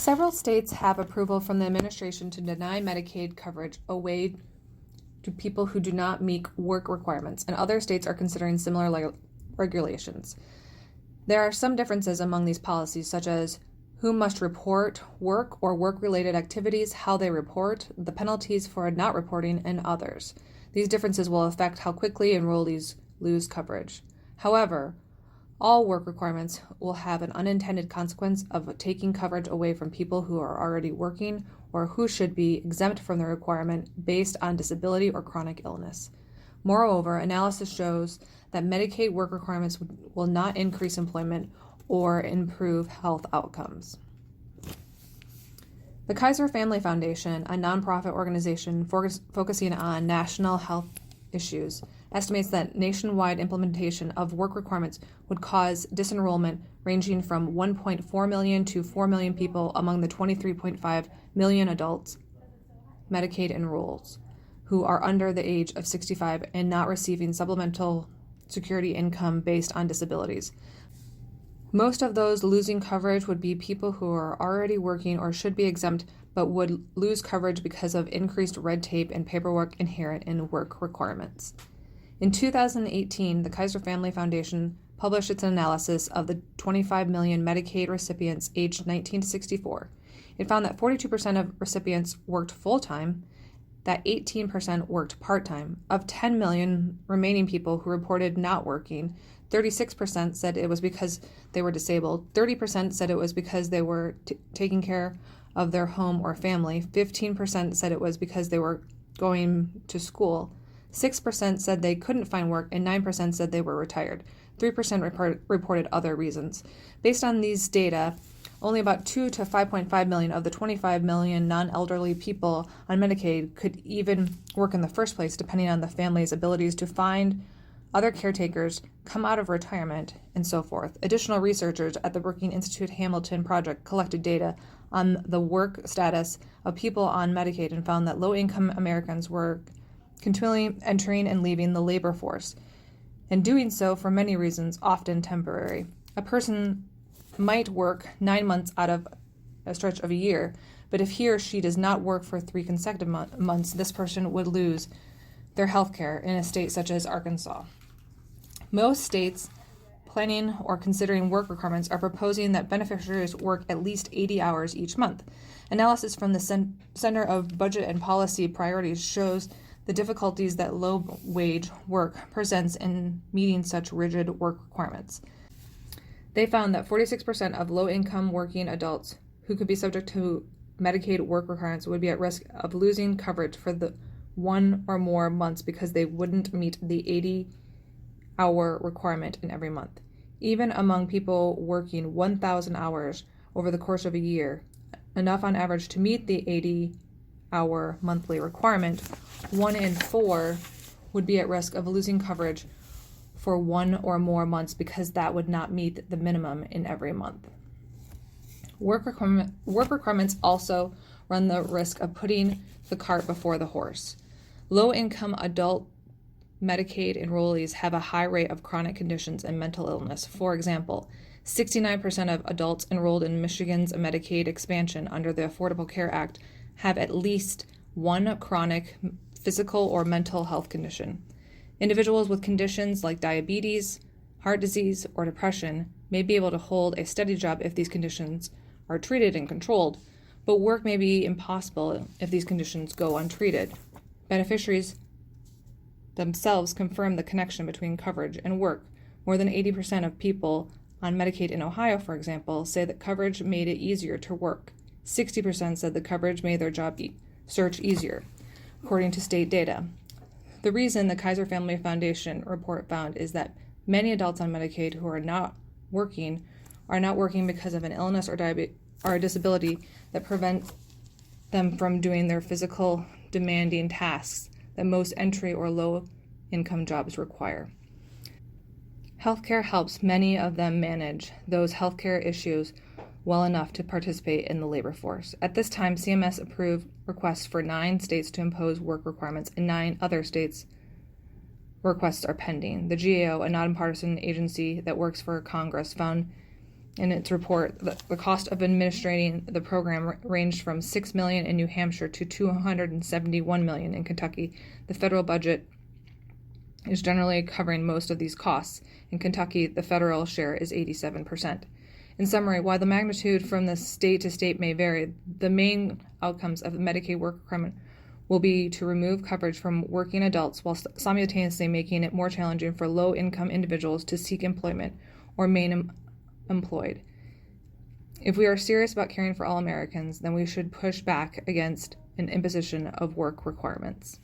Several states have approval from the administration to deny Medicaid coverage away to people who do not meet work requirements, and other states are considering similar regulations. There are some differences among these policies, such as who must report work or work-related activities, how they report, the penalties for not reporting, and others. These differences will affect how quickly enrollees lose coverage. However, all work requirements will have an unintended consequence of taking coverage away from people who are already working or who should be exempt from the requirement based on disability or chronic illness. Moreover, analysis shows that Medicaid work requirements will not increase employment or improve health outcomes. The Kaiser Family Foundation, a nonprofit organization focusing on national health issues, estimates that nationwide implementation of work requirements would cause disenrollment ranging from 1.4 million to 4 million people among the 23.5 million adults Medicaid enrolls who are under the age of 65 and not receiving supplemental security income based on disabilities. Most of those losing coverage would be people who are already working or should be exempt but would lose coverage because of increased red tape and paperwork inherent in work requirements. In 2018, the Kaiser Family Foundation published its analysis of the 25 million Medicaid recipients aged 19 to 64. It found that 42% of recipients worked full-time, that 18% worked part-time. Of 10 million remaining people who reported not working, 36% said it was because they were disabled, 30% said it was because they were taking care of their home or family, 15% said it was because they were going to school, 6% said they couldn't find work, and 9% said they were retired. 3% reported other reasons. Based on these data, only about 2 to 5.5 million of the 25 million non-elderly people on Medicaid could even work in the first place, depending on the family's abilities to find other caretakers, come out of retirement, and so forth. Additional researchers at the Brookings Institute Hamilton Project collected data on the work status of people on Medicaid and found that low-income Americans were continually entering and leaving the labor force, and doing so for many reasons, often temporary. A person might work 9 months out of a stretch of a year, but if he or she does not work for 3 consecutive months, this person would lose their health care in a state such as Arkansas. Most states planning or considering work requirements are proposing that beneficiaries work at least 80 hours each month. Analysis from the Center of Budget and Policy Priorities shows the difficulties that low-wage work presents in meeting such rigid work requirements. They found that 46% of low-income working adults who could be subject to Medicaid work requirements would be at risk of losing coverage for the 1 or more months because they wouldn't meet the 80-hour requirement in every month. Even among people working 1,000 hours over the course of a year, enough on average to meet the 80-hour monthly requirement, 1 in 4 would be at risk of losing coverage for 1 or more months because that would not meet the minimum in every month. Work requirements also run the risk of putting the cart before the horse. Low-income adult Medicaid enrollees have a high rate of chronic conditions and mental illness. For example, 69% of adults enrolled in Michigan's Medicaid expansion under the Affordable Care Act have at least one chronic physical or mental health condition. Individuals with conditions like diabetes, heart disease, or depression may be able to hold a steady job if these conditions are treated and controlled, but work may be impossible if these conditions go untreated. Beneficiaries themselves confirm the connection between coverage and work. More than 80% of people on Medicaid in Ohio, for example, say that coverage made it easier to work. 60% said the coverage made their job search easier, according to state data. The reason the Kaiser Family Foundation report found is that many adults on Medicaid who are not working because of an illness or a disability that prevent them from doing their physical demanding tasks that most entry or low-income jobs require. Healthcare helps many of them manage those healthcare issues well enough to participate in the labor force. At this time, CMS approved requests for 9 states to impose work requirements, and 9 other states' requests are pending. The GAO, a nonpartisan agency that works for Congress, found in its report, the cost of administrating the program ranged from $6 million in New Hampshire to $271 million in Kentucky. The federal budget is generally covering most of these costs. In Kentucky, the federal share is 87%. In summary, while the magnitude from the state to state may vary, the main outcomes of the Medicaid work requirement will be to remove coverage from working adults while simultaneously making it more challenging for low-income individuals to seek employment or remain employed. If we are serious about caring for all Americans, then we should push back against an imposition of work requirements.